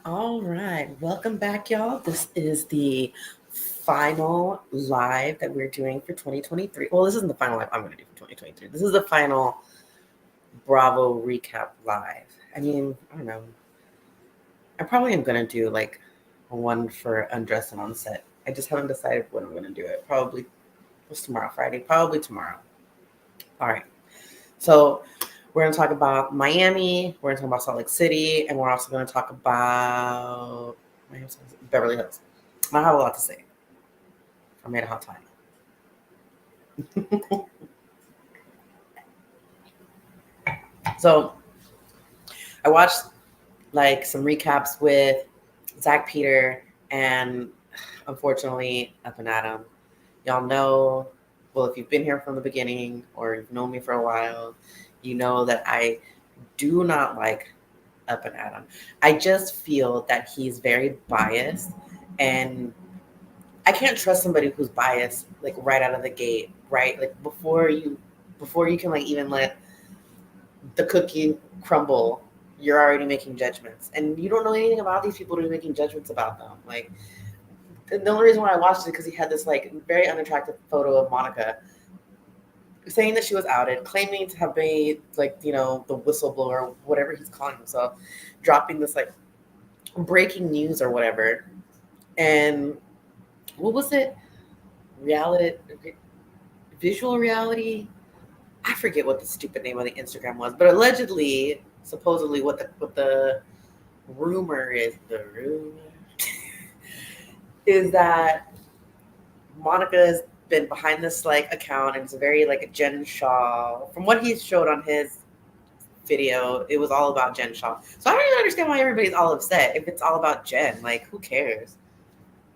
All right, welcome back, y'all. This is the final live that we're doing for 2023. Well, this isn't the final live I'm going to do for 2023. This is the final Bravo recap live. I mean, I don't know. I probably am going to do like one for undressing on set. I just haven't decided when I'm going to do it. Probably what's tomorrow, Friday? Probably tomorrow. All right. So we're going to talk about Miami. We're going to talk about Salt Lake City, and we're also going to talk about Beverly Hills. I have a lot to say. I made a hot time. So I watched like some recaps with Zach Peter and unfortunately Up and Adam. Y'all know, well, if you've been here from the beginning or you've known me for a while, you know that I do not like Up and Adam. I just feel that he's very biased, and I can't trust somebody who's biased like right out of the gate, right? Like before you can like even let the cookie crumble, you're already making judgments, and you don't know anything about these people to be making judgments about them. Like the only reason why I watched it because he had this like very unattractive photo of Monica saying that she was outed, claiming to have been like the whistleblower, whatever he's calling himself, dropping this like breaking news or whatever. And what was it? Reality, visual reality. I forget what the stupid name of the Instagram was, but allegedly, supposedly, what the rumor is, the rumor is that Monica has been behind this like account, and it's very like a Jen Shaw. From what he showed on his video, it was all about Jen Shaw. So I don't even understand why everybody's all upset if it's all about Jen. Like, who cares?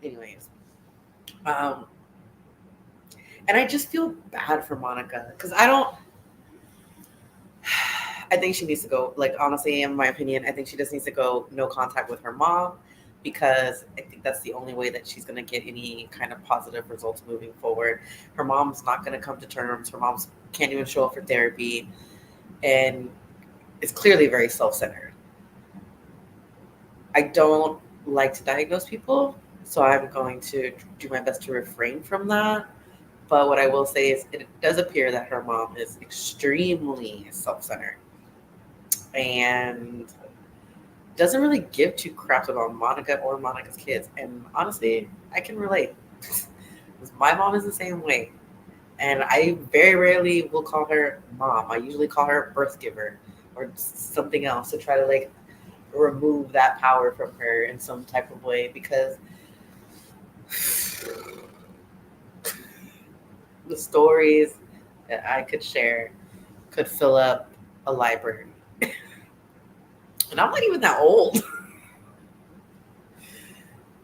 Anyways, um, and I just feel bad for Monica because I don't. I think she needs to go. Like, honestly, in my opinion, I think she just needs to go no contact with her mom because I think that's the only way that she's going to get any kind of positive results moving forward. Her mom's not going to come to terms. Her mom's can't even show up for therapy, and it's clearly very self-centered. I don't like to diagnose people, so I'm going to do my best to refrain from that. But what I will say is, it does appear that her mom is extremely self-centered and doesn't really give two craps about Monica or Monica's kids. And honestly, I can relate. My mom is the same way. And I very rarely will call her mom. I usually call her birth giver or something else to try to like remove that power from her in some type of way because the stories that I could share could fill up a library. And I'm not even that old.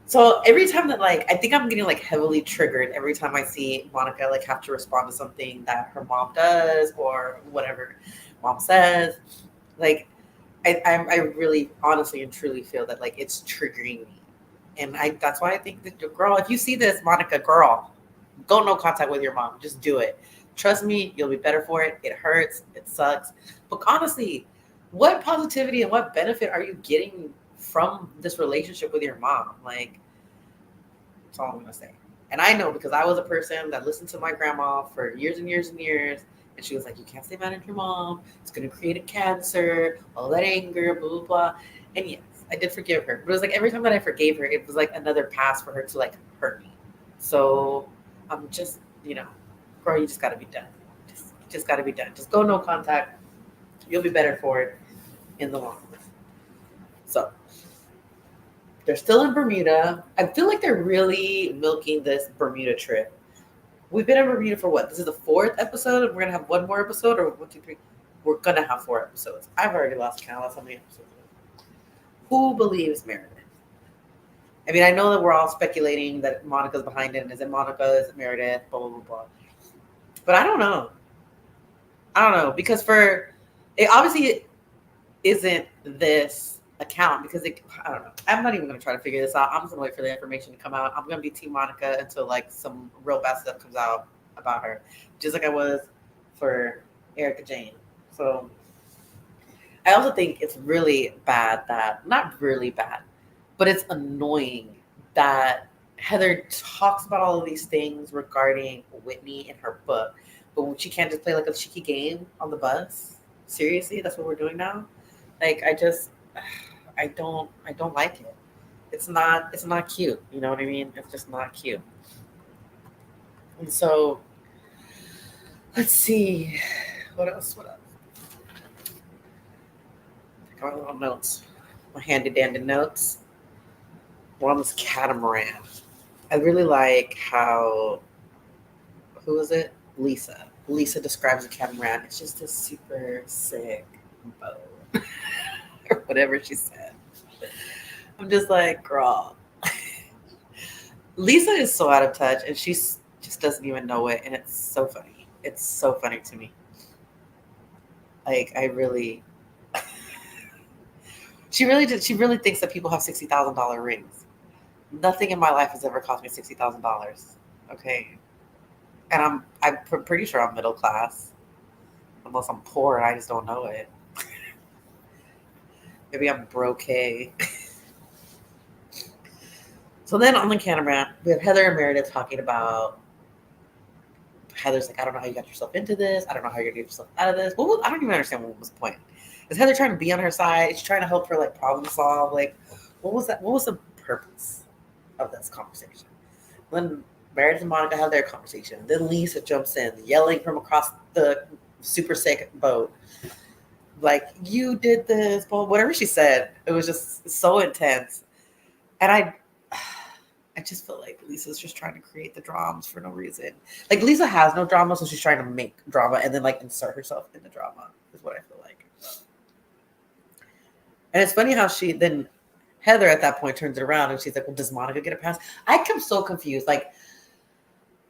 So every time that like I think I'm getting like heavily triggered every time I see Monica like have to respond to something that her mom does or whatever mom says. Like I really honestly and truly feel that like it's triggering me. And I that's why I think that girl, if you see this, Monica, girl, go no contact with your mom. Just do it. Trust me, you'll be better for it. It hurts, it sucks. But honestly, what positivity and what benefit are you getting from this relationship with your mom? Like, that's all I'm gonna say. And I know because I was a person that listened to my grandma for years and years and years, and she was like, "You can't stay mad at your mom. It's gonna create a cancer. All that anger, blah blah blah." And yes, I did forgive her, but it was like every time that I forgave her, it was like another pass for her to like hurt me. So I'm just, girl, you just gotta be done. Just gotta be done. Just go no contact. You'll be better for it in the long run. So they're still in Bermuda. I feel like they're really milking this Bermuda trip. We've been in Bermuda for what? This is the fourth episode, and we're gonna have one more episode, or one, two, three. We're gonna have four episodes. I've already lost count. That's how many episodes. Who believes Meredith? I mean, I know that we're all speculating that Monica's behind it. Is it Monica? Is it Meredith? Blah blah blah blah. But I don't know. I don't know because for it obviously isn't this account because I don't know. I'm not even gonna try to figure this out. I'm just gonna wait for the information to come out. I'm gonna be Team Monica until like some real bad stuff comes out about her, just like I was for Erica Jane. So I also think it's really bad that not really bad. But it's annoying that Heather talks about all of these things regarding Whitney in her book, but when she can't just play like a cheeky game on the bus. Seriously, that's what we're doing now. Like I don't like it. It's not cute. You know what I mean? It's just not cute. And so let's see what else. What else? I got my little notes. My handy dandy notes. We're on this catamaran. I really like how who is it? Lisa. Lisa describes a catamaran. It's just a super sick boat. Or whatever she said. I'm just like, girl. Lisa is so out of touch and she's just doesn't even know it and it's so funny. It's so funny to me. Like I really she really thinks that people have $60,000 rings. Nothing in my life has ever cost me $60,000. Okay. And I'm pretty sure I'm middle class. Unless I'm poor and I just don't know it. Maybe I'm broke. So then on the catamaran, we have Heather and Meredith talking about Heather's like, I don't know how you got yourself into this. I don't know how you're gonna get yourself out of this. I don't even understand what was the point. Is Heather trying to be on her side? Is she trying to help her like problem solve? Like, what was that? What was the purpose of this conversation? When Meredith and Monica have their conversation, then Lisa jumps in, yelling from across the super sick boat, like, you did this, but whatever she said, it was just so intense. And I just feel like Lisa's just trying to create the dramas for no reason. Like Lisa has no drama, so she's trying to make drama and then like insert herself in the drama, is what I feel like. And it's funny how she then Heather at that point turns it around and she's like, well, does Monica get a pass? I am so confused. Like,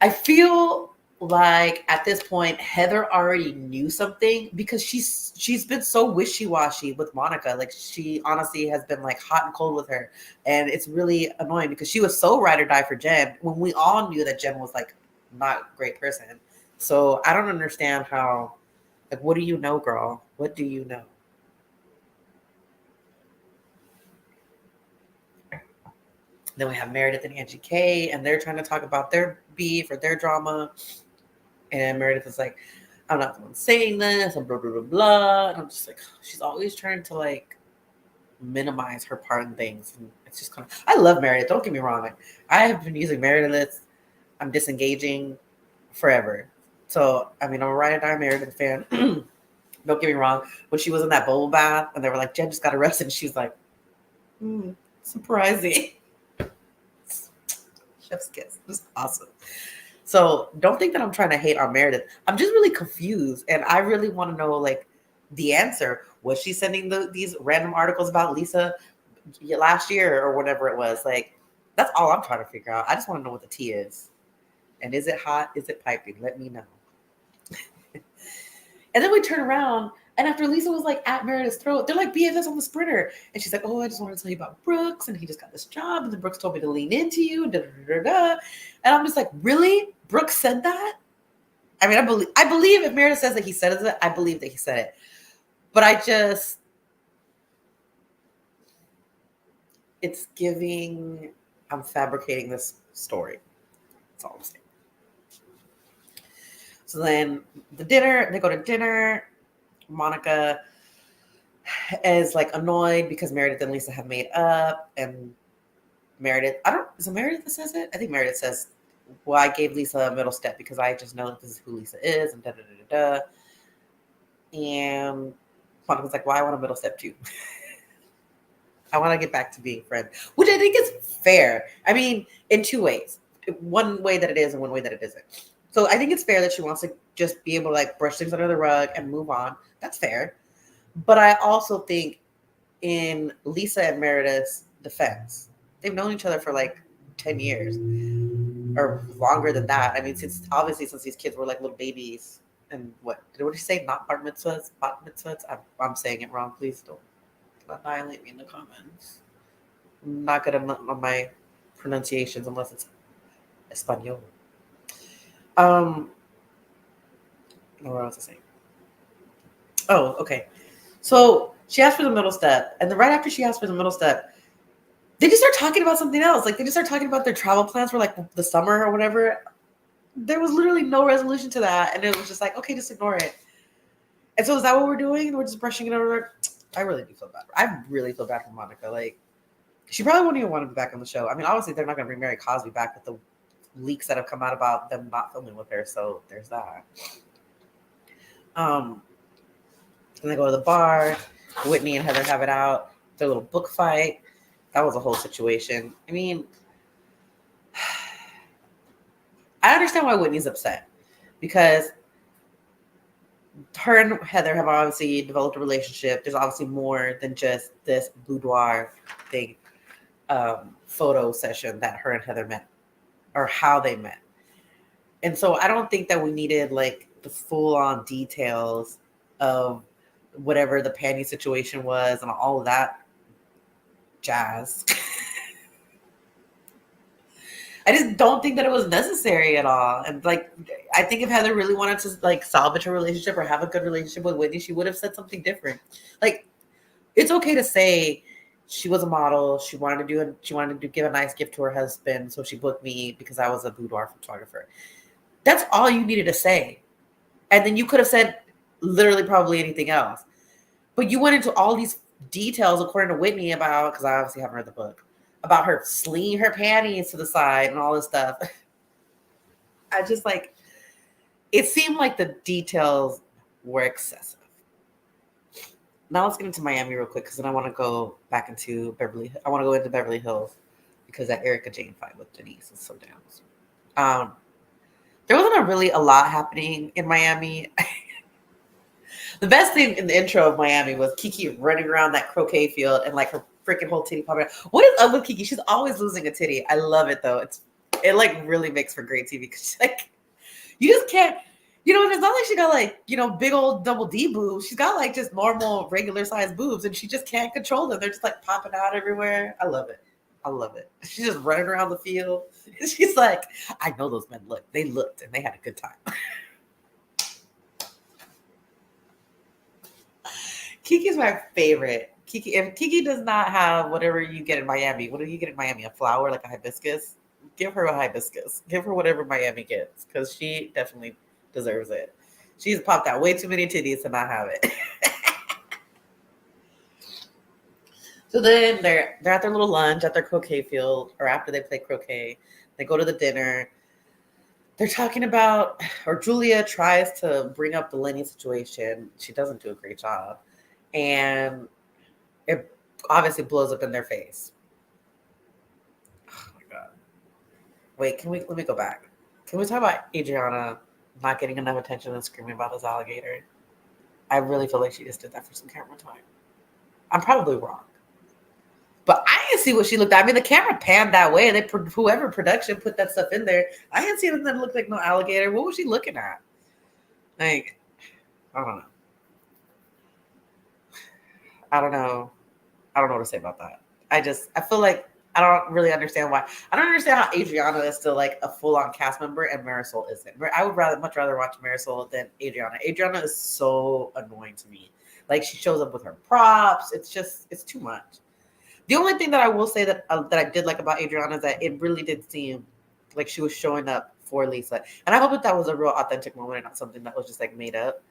I feel like at this point Heather already knew something because she's been so wishy-washy with Monica. Like she honestly has been like hot and cold with her. And it's really annoying because she was so ride or die for Jen when we all knew that Jen was like not a great person. So I don't understand how, like, what do you know, girl? What do you know? Then we have Meredith and Angie K, and they're trying to talk about their beef or their drama. And Meredith is like, I'm not the one saying this, and blah, blah, blah, blah. And I'm just like, she's always trying to like minimize her part in things. And it's just kind of, I love Meredith. Don't get me wrong. Like, I have been using Meredith. I'm disengaging forever. So, I mean, I'm a ride or die Meredith fan. Don't get me wrong. When she was in that bubble bath and they were like, Jen just got arrested, and she's like, surprising. Chef's kiss. It was awesome. So don't think that I'm trying to hate on Meredith. I'm just really confused, and I really want to know like the answer. Was she sending these random articles about Lisa last year or whatever it was? Like that's all I'm trying to figure out. I just want to know what the tea is, and is it hot? Is it piping? Let me know. And then we turn around, and after Lisa was like at Meredith's throat, they're like BFFs on the sprinter. And she's like, oh, I just wanted to tell you about Brooks, and he just got this job, and then Brooks told me to lean into you. Da, da, da, da, da. And I'm just like, really? Brooks said that? I mean, I believe if Meredith says that he said it, I believe that he said it. But it's giving, I'm fabricating this story. That's all I'm saying. So then they go to dinner. Monica is like annoyed because Meredith and Lisa have made up, and is it Meredith that says it? I think Meredith says, well, I gave Lisa a middle step because I just know that this is who Lisa is, and da da da da da. And Monica's like, well, I want a middle step too. I want to get back to being friends, which I think is fair. I mean, in two ways. One way that it is and one way that it isn't. So I think it's fair that she wants to just be able to like brush things under the rug and move on. That's fair. But I also think in Lisa and Meredith's defense, they've known each other for like 10 years or longer than that. I mean, since these kids were like little babies. And what did you say? Not bar mitzvahs? Bat mitzvahs? I'm saying it wrong. Please don't annihilate me in the comments. I'm not good on my pronunciations unless it's Espanol. What else I saying? Oh, okay. So she asked for the middle step, and then right after she asked for the middle step, They just start talking about something else. Like they just start talking about their travel plans for like the summer or whatever. There was literally no resolution to that. And it was just like, okay, just ignore it. And so is that what we're doing? We're just brushing it over. I really do feel bad. I really feel bad for Monica. Like, she probably won't even want to be back on the show. I mean, obviously, they're not going to bring Mary Cosby back with the leaks that have come out about them not filming with her. So there's that. And they go to the bar. Whitney and Heather have it out. Their little book fight. That was a whole situation. I mean, I understand why Whitney's upset because her and Heather have obviously developed a relationship. There's obviously more than just this boudoir thing, photo session that her and Heather met, or how they met. And so I don't think that we needed like the full-on details of whatever the panty situation was and all of that jazz. I just don't think that it was necessary at all. And like, I think if Heather really wanted to like salvage her relationship or have a good relationship with Whitney, she would have said something different. Like, it's okay to say she was a model. She wanted to give a nice gift to her husband, so she booked me because I was a boudoir photographer. That's all you needed to say, and then you could have said literally probably anything else. But you went into all these details, according to Whitney, about, because I obviously haven't read the book, about her slinging her panties to the side and all this stuff. I just like, it seemed like the details were excessive. Now let's get into Miami real quick, because then I want to go back into I want to go into Beverly Hills because that Erica Jane fight with Denise is so damn. There wasn't really a lot happening in Miami. The best thing in the intro of Miami was Kiki running around that croquet field and like her freaking whole titty popping out. What is up with Kiki? She's always losing a titty. I love it though. It like really makes for great TV because like you just can't, and it's not like she got like, big old double D boobs. She's got like just normal regular size boobs and she just can't control them. They're just like popping out everywhere. I love it. I love it. She's just running around the field. She's like, I know those men looked. They looked and they had a good time. Kiki's my favorite. If Kiki does not have whatever you get in Miami, what do you get in Miami? A flower, like a hibiscus? Give her a hibiscus. Give her whatever Miami gets, because she definitely deserves it. She's popped out way too many titties to not have it. So then they're at their little lunch at their croquet field, or after they play croquet, they go to the dinner. They're talking about, or Julia tries to bring up the Lenny situation. She doesn't do a great job. And it obviously blows up in their face. Oh my God. Wait, let me go back. Can we talk about Adriana not getting enough attention and screaming about this alligator? I really feel like she just did that for some camera time. I'm probably wrong. But I didn't see what she looked at. I mean, the camera panned that way. Whoever production put that stuff in there. I didn't see anything that looked like no alligator. What was she looking at? Like, I don't know. I don't know what to say about that. I feel like I don't really understand why. I don't understand how Adriana is still like a full-on cast member and Marisol isn't. I would much rather watch Marisol than Adriana. Adriana is so annoying to me. Like, she shows up with her props. It's too much. The only thing that I will say that I did like about Adriana is that it really did seem like she was showing up for Lisa. And I hope that was a real authentic moment and not something that was just like made up.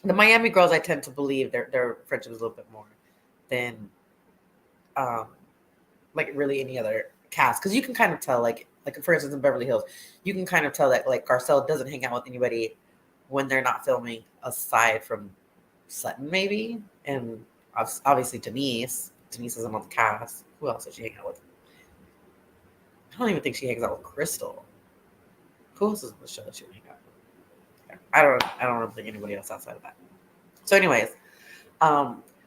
The Miami girls, I tend to believe their friendship is a little bit more than like really any other cast. Because you can kind of tell, like for instance in Beverly Hills, you can kind of tell that like Garcelle doesn't hang out with anybody when they're not filming aside from Sutton maybe. And obviously Denise isn't on the cast. Who else does she hang out with? I don't even think she hangs out with Crystal. Who else is on the show that she would hang out with? I don't think anybody else outside of that. So anyways,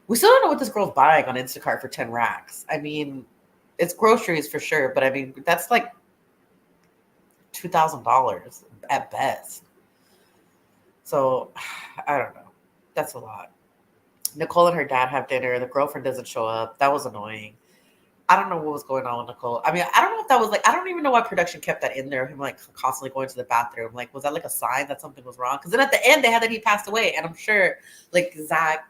we still don't know what this girl's buying on Instacart for 10 racks. I mean, it's groceries for sure, but I mean, that's like $2,000 at best. So I don't know. That's a lot. Nicole and her dad have dinner. The girlfriend doesn't show up. That was annoying. I don't know what was going on with Nicole. I mean, I don't know if that was like, I don't even know why production kept that in there. Him like constantly going to the bathroom. Like, was that like a sign that something was wrong? Because then at the end they had that he passed away. And I'm sure like Zach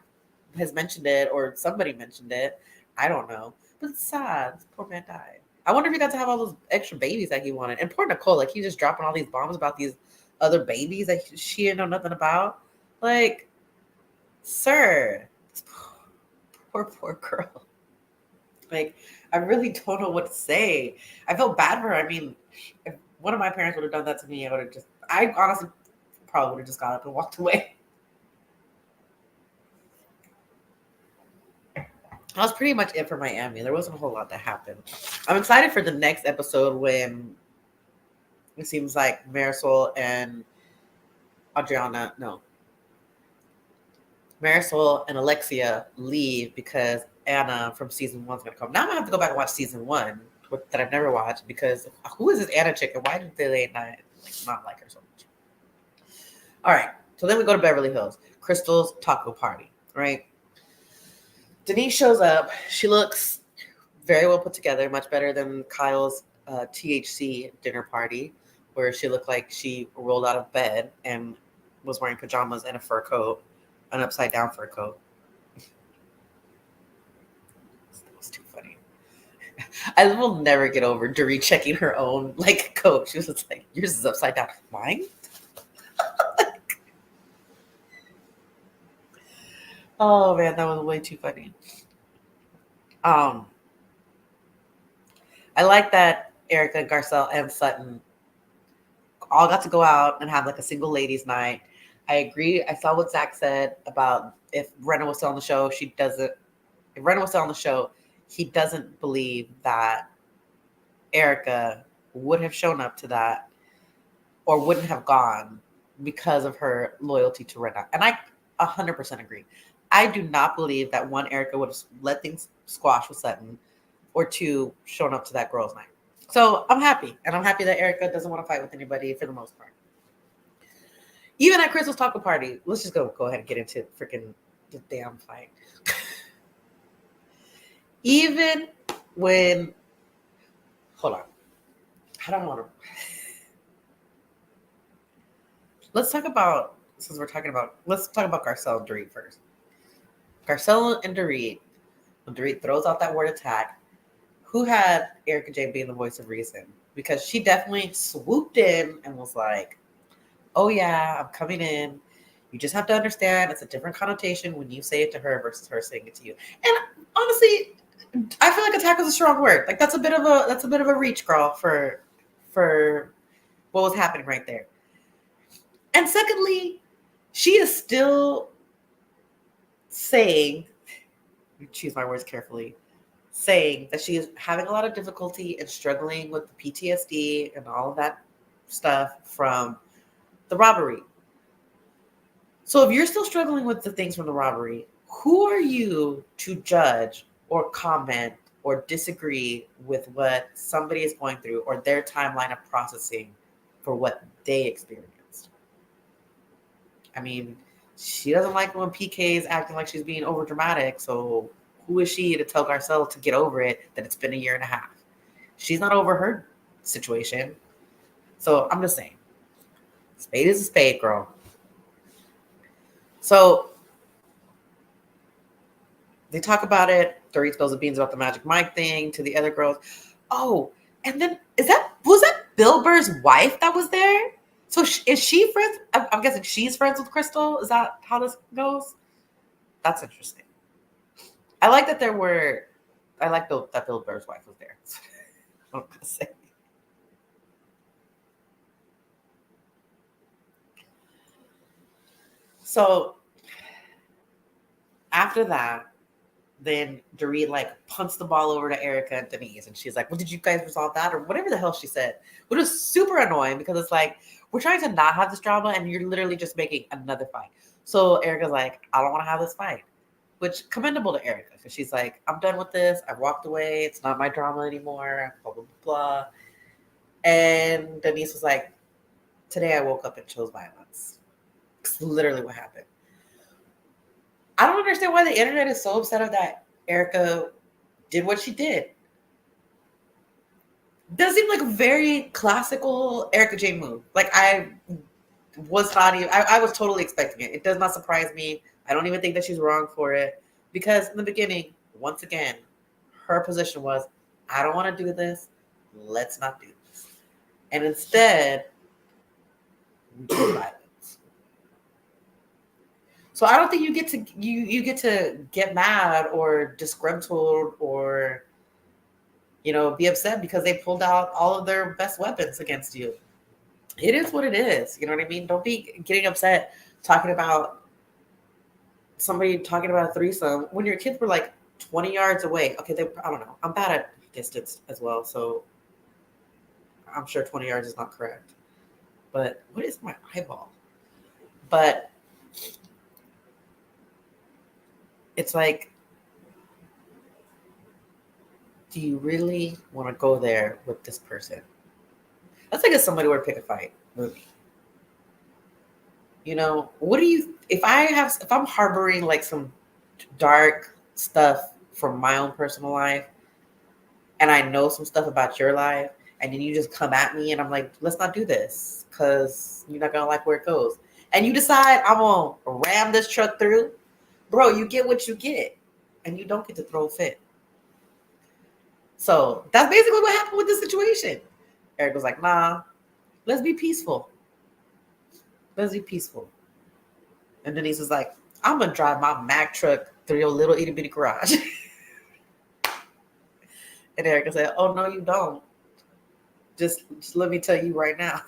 has mentioned it or somebody mentioned it. I don't know. But it's sad. This poor man died. I wonder if he got to have all those extra babies that he wanted. And poor Nicole, like, he's just dropping all these bombs about these other babies that she didn't know nothing about. Like, sir, poor girl. Like, I really don't know what to say. I felt bad for her. I mean, if one of my parents would have done that to me, I honestly probably would have just got up and walked away. That was pretty much it for Miami. There wasn't a whole lot that happened. I'm excited for the next episode when it seems like Marisol and Marisol and Alexia leave because Anna from season 1 is going to come. Now I'm going to have to go back and watch season 1 that I've never watched because who is this Anna chick and why did they not like her so much? All right. So then we go to Beverly Hills. Crystal's taco party, right? Denise shows up. She looks very well put together, much better than Kyle's THC dinner party, where she looked like she rolled out of bed and was wearing pajamas and a fur coat, an upside down fur coat. That was too funny. I will never get over Dorit checking her own coat. She was just like, yours is upside down. Mine? Oh man, that was way too funny. I like that Erica, Garcelle, and Sutton all got to go out and have a single ladies' night. I agree. I saw what Zach said about if Brenna was still on the show, she doesn't. If Brenna was still on the show, he doesn't believe that Erica would have shown up to that or wouldn't have gone because of her loyalty to Brenna. And I 100% agree. I do not believe that one, Erica would have let things squash with Sutton, or two, shown up to that girls' night. So I'm happy. And I'm happy that Erica doesn't want to fight with anybody for the most part. Even at Crystal's taco party, let's just go ahead and get into freaking the damn fight. Even when, hold on. I don't want to. Let's talk about Garcelle and Dorit first. Garcelle and Dorit, when Dorit throws out that word attack, who had Erica Jane being the voice of reason? Because she definitely swooped in and was like, oh yeah, I'm coming in. You just have to understand it's a different connotation when you say it to her versus her saying it to you. And honestly, I feel like attack was a strong word. That's a bit of a reach, girl, for what was happening right there. And secondly, she is still saying, choose my words carefully, saying that she is having a lot of difficulty and struggling with the PTSD and all of that stuff from the robbery. So if you're still struggling with the things from the robbery, who are you to judge or comment or disagree with what somebody is going through or their timeline of processing for what they experienced? I mean, she doesn't like when PK is acting like she's being over dramatic. So who is she to tell Garcelle to get over it, that it's been a year and a half? She's not over her situation. So I'm just saying, spade is a spade, girl. So they talk about it. Dorit spills the beans about the Magic Mike thing to the other girls. Oh, and then was that Bill Burr's wife that was there? So is she friends? I'm guessing she's friends with Crystal. Is that how this goes? That's interesting. I like that that Bill Burr's wife was there. I'm gonna say. So after that, then Dorit punts the ball over to Erica and Denise, and she's like, "Well, did you guys resolve that?" or whatever the hell she said. But it was super annoying because it's like we're trying to not have this drama, and you're literally just making another fight. So Erica's like, "I don't want to have this fight," which commendable to Erica because she's like, "I'm done with this. I've walked away. It's not my drama anymore." Blah blah blah. And Denise was like, "Today I woke up and chose violence." It's literally what happened. I don't understand why the internet is so upset of that Erica did what she did. Does seem like a very classical Erica Jane move. I was not even, I was totally expecting it. It does not surprise me. I don't even think that she's wrong for it. Because in the beginning, once again, her position was, I don't want to do this. Let's not do this. And instead, we do violence. So I don't think you get to get mad or disgruntled or be upset because they pulled out all of their best weapons against you. It is what it is. You know what I mean? Don't be getting upset talking about somebody talking about a threesome when your kids were like 20 yards away. Okay, I don't know. I'm bad at distance as well, so I'm sure 20 yards is not correct. But what is my eyeball? But it's like, do you really want to go there with this person? That's like if somebody were to pick a fight with me. What do you, if I'm harboring like some dark stuff from my own personal life and I know some stuff about your life and then you just come at me and I'm like, let's not do this because you're not going to like where it goes. And you decide I'm going to ram this truck through. Bro, you get what you get and you don't get to throw a fit. So that's basically what happened with this situation. Eric was like, nah, let's be peaceful. Let's be peaceful. And Denise was like, I'm going to drive my Mack truck through your little itty bitty garage. And Erica said, oh, no, you don't. Just let me tell you right now.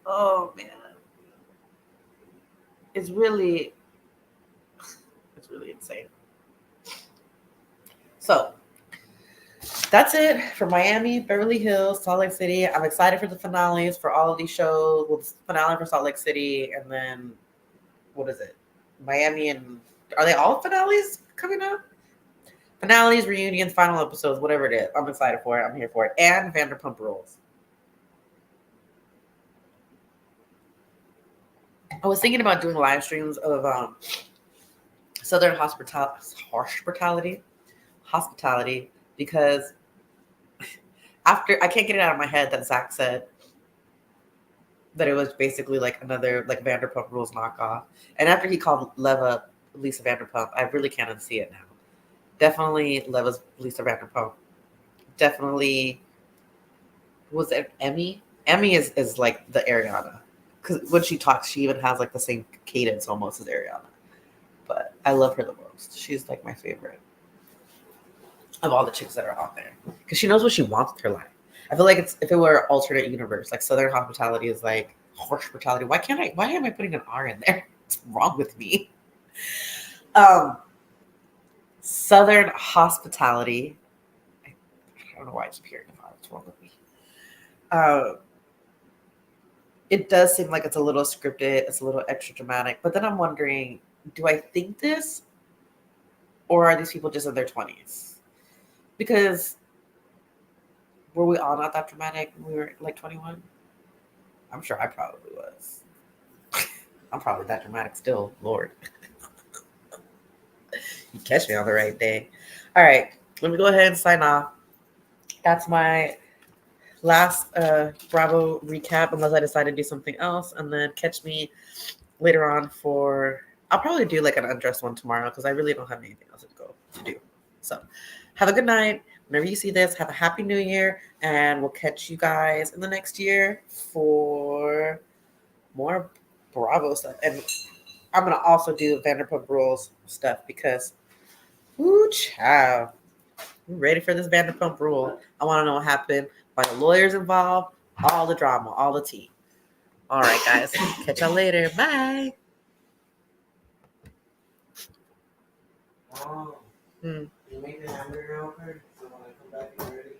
Oh, man. It's really insane. So that's it for Miami, Beverly Hills, Salt Lake City. I'm excited for the finales for all of these shows. Well, the finale for Salt Lake City, and then what is it? Miami, and are they all finales coming up? Finales, reunions, final episodes, whatever it is. I'm excited for it. I'm here for it. And Vanderpump Rules. I was thinking about doing live streams of Southern hospitality, because after, I can't get it out of my head that Zach said that it was basically like another like Vanderpump Rules knockoff. And after he called Leva Lisa Vanderpump, I really can't unsee it now. Definitely Leva's Lisa Vanderpump. Definitely, was it Emmy? Emmy is like the Ariana. Because when she talks, she even has like the same cadence almost as Ariana. But I love her the most. She's like my favorite of all the chicks that are out there. Because she knows what she wants with her life. I feel like if it were an alternate universe, like Southern hospitality is like hospitality. Why am I putting an R in there? What's wrong with me? Southern hospitality. I don't know why I keep hearing about what's wrong with me. It does seem like it's a little scripted, it's a little extra dramatic, but then I'm wondering, do I think this, or are these people just in their 20s? Because were we all not that dramatic when we were like 21? I'm sure I probably was. I'm probably that dramatic still, Lord. You catch me on the right day. All right, let me go ahead and sign off. That's my last Bravo recap, unless I decide to do something else, and then catch me later on for, I'll probably do like an undressed one tomorrow because I really don't have anything else to do. So have a good night. Whenever you see this, have a happy new year, and we'll catch you guys in the next year for more Bravo stuff. And I'm going to also do Vanderpump Rules stuff because, woo, child, I'm ready for this Vanderpump Rule. I want to know what happened by the lawyers involved, all the drama, all the tea. All right, guys. Catch y'all later. Bye. You make the hamburger over, so when I come back, you're ready.